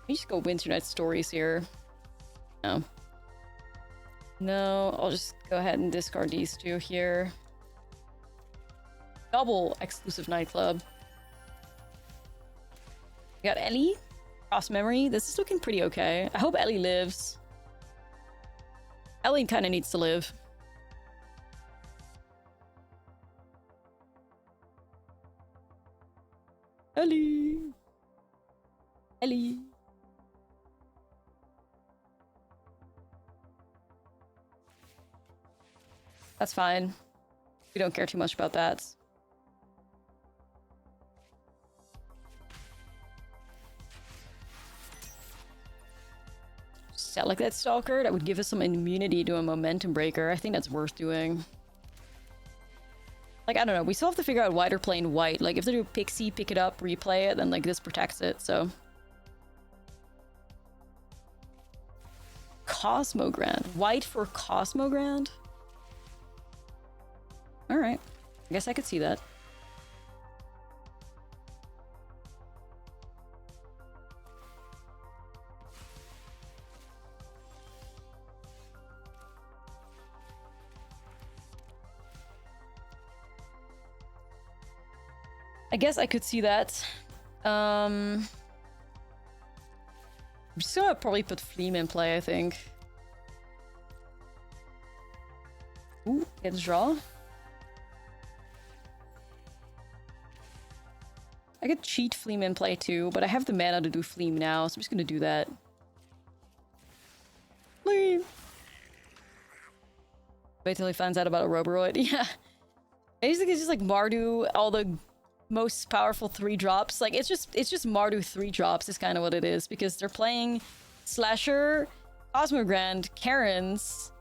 Let me just go Winter Night Stories here. No. No, I'll just go ahead and discard these two here. Double exclusive nightclub. We got Ellie. Cross memory. This is looking pretty okay. I hope Ellie lives. Ellie kind of needs to live. Ellie. Ellie. That's fine. We don't care too much about that. Set like that Stalker, that would give us some immunity to a Momentum Breaker. I think that's worth doing. Like, I don't know, we still have to figure out why they're playing white. Like, if they do Pixie, pick it up, replay it, then, like, this protects it, so. Cosmogrand. White for Cosmogrand? Alright. I guess I could see that. I guess I could see that. I'm just gonna probably put Fleam in play, I think. Ooh, get a draw. I could cheat Fleam in play too, but I have the mana to do Fleam now, so I'm just gonna do that. Wait till he finds out about a Roboroid. Yeah. Basically, it's just like Mardu, all the most powerful 3-drops. Like, it's just Mardu 3-drops is kind of what it is. Because they're playing Slasher, Cosmogrand, Karens.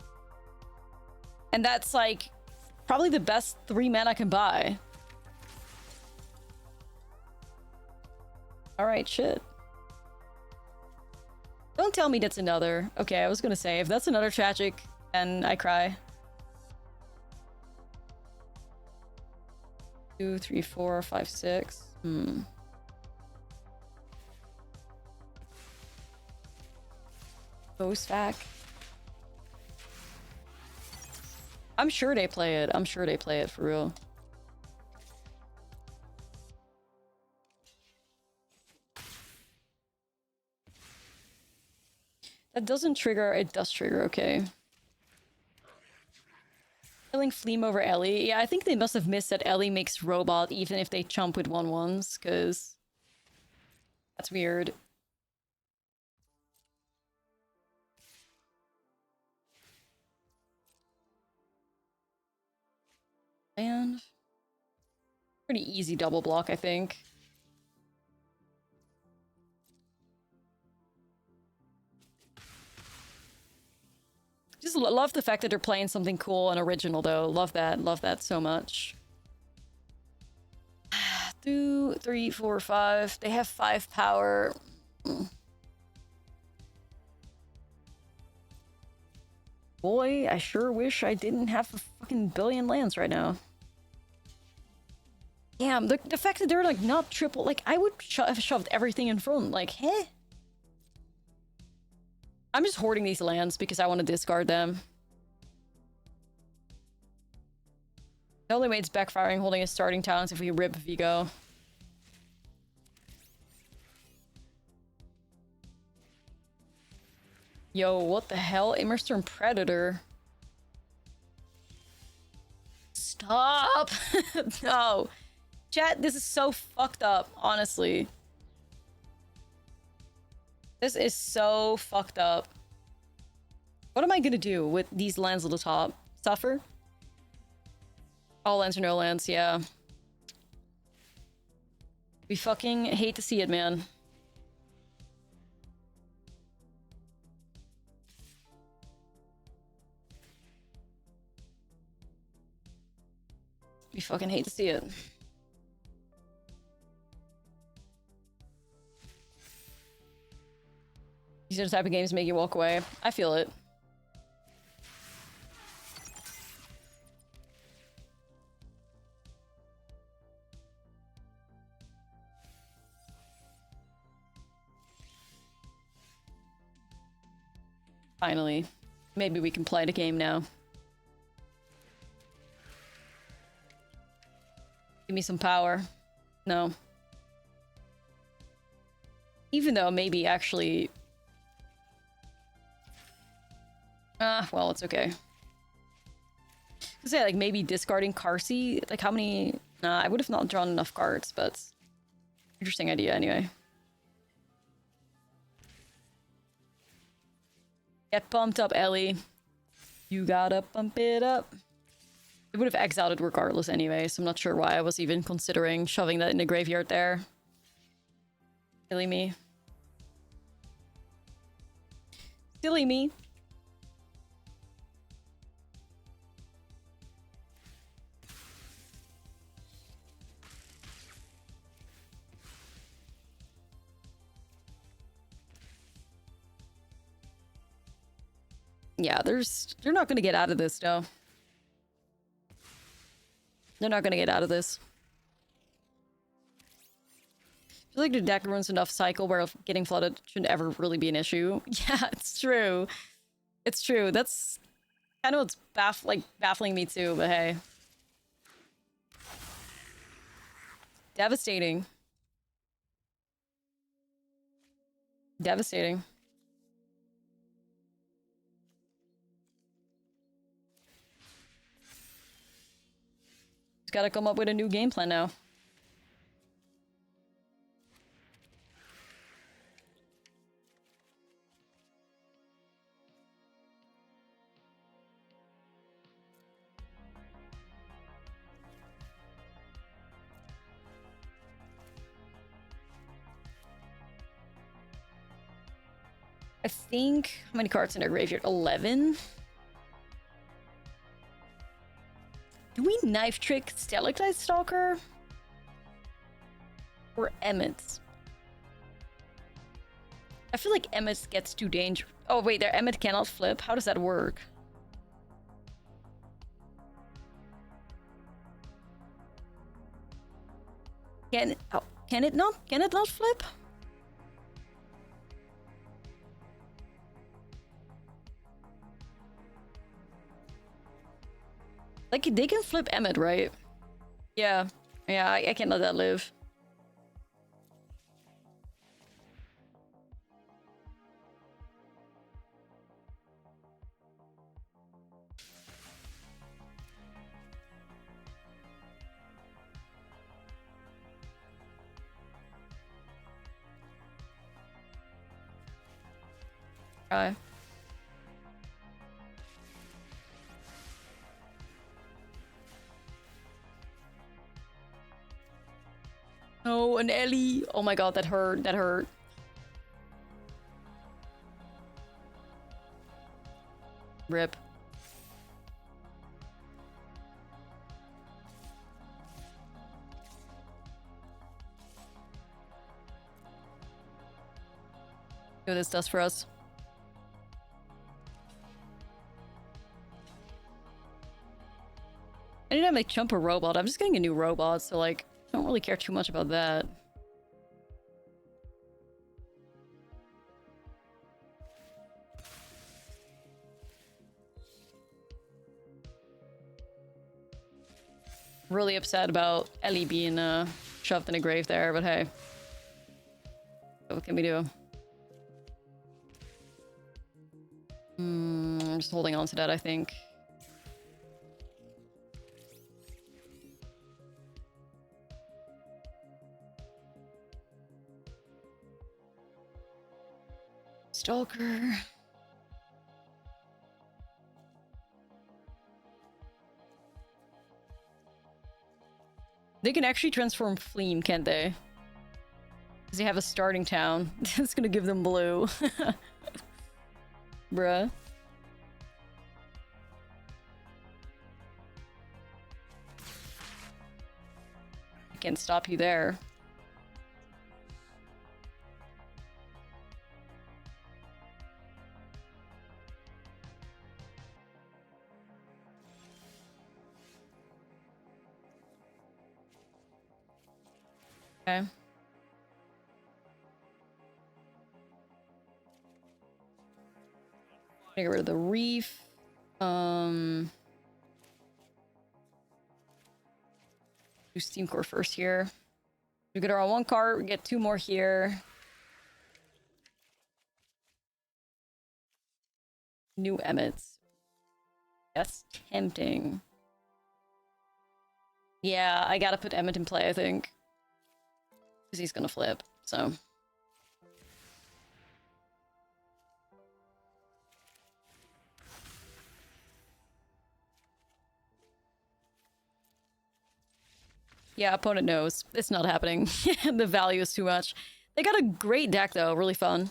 And that's, like, probably the best 3 mana I can buy. Alright, shit. Don't tell me that's another. Okay, I was gonna say, if that's another tragic, then I cry. 2, 3, 4, 5, 6. Ghost Vac. I'm sure they play it. I'm sure they play it for real. That doesn't trigger. It does trigger, okay. Killing Fleam over Ellie. Yeah, I think they must have missed that Ellie makes robot even if they chump with 1/1s, because that's weird. And pretty easy double block, I think. Just love the fact that they're playing something cool and original, though. Love that so much. 2, 3, 4, 5. They have 5 power. Boy, I sure wish I didn't have a fucking billion lands right now. Damn, the fact that they're like not triple, like I would have shoved everything in front, like, heh? I'm just hoarding these lands because I want to discard them. The only way it's backfiring holding a starting town is if we rip Vigo. Yo, what the hell? Immersturm Predator. Stop! No. Chat, this is so fucked up, honestly. This is so fucked up. What am I gonna do with these lands at the top? Suffer? All lands or no lands, yeah. We fucking hate to see it, man. We fucking hate to see it. These are the type of games that make you walk away. I feel it. Finally. Maybe we can play the game now. Give me some power. No. Even though maybe actually... well, it's okay. I say, like, maybe discarding Carsey. Like, how many... Nah, I would have not drawn enough cards, but... Interesting idea, anyway. Get pumped up, Ellie. You gotta pump it up. It would have exiled it regardless anyway, so I'm not sure why I was even considering shoving that in the graveyard there. Silly me. Silly me. Yeah, they're not gonna get out of this, though. They're not gonna get out of this. I feel like the deck runs enough cycle where getting flooded shouldn't ever really be an issue. Yeah, it's true. It's true. That's kind of what's baffling me too, but hey. Devastating. Devastating. Just gotta come up with a new game plan now. I think, how many cards in their graveyard? 11? Do we Knife Trick Stalactite Stalker? Or Emmet? I feel like Emmet gets too dangerous. Oh wait, their Emmet cannot flip. How does that work? Can it not? Can it not flip? Like they can flip Emmet, right? Yeah, yeah. I can't let that live. Try. Oh, an Ellie. Oh my god, that hurt. That hurt. Rip. See what this does for us. Anytime I jump a robot, I'm just getting a new robot, so like, I don't really care too much about that. Really upset about Ellie being shoved in a grave there, but hey. What can we do? I'm just holding on to that, I think. Stalker. They can actually transform Fleam, can't they? Because they have a starting town. That's gonna give them blue. Bruh. I can't stop you there. Okay. Get rid of the reef. Do Steam Core first here. We get our one card, we get 2 more here. New Emmets. That's tempting. Yeah, I gotta put Emmet in play, I think. Because he's gonna flip, so. Yeah, opponent knows. It's not happening. The value is too much. They got a great deck, though. Really fun.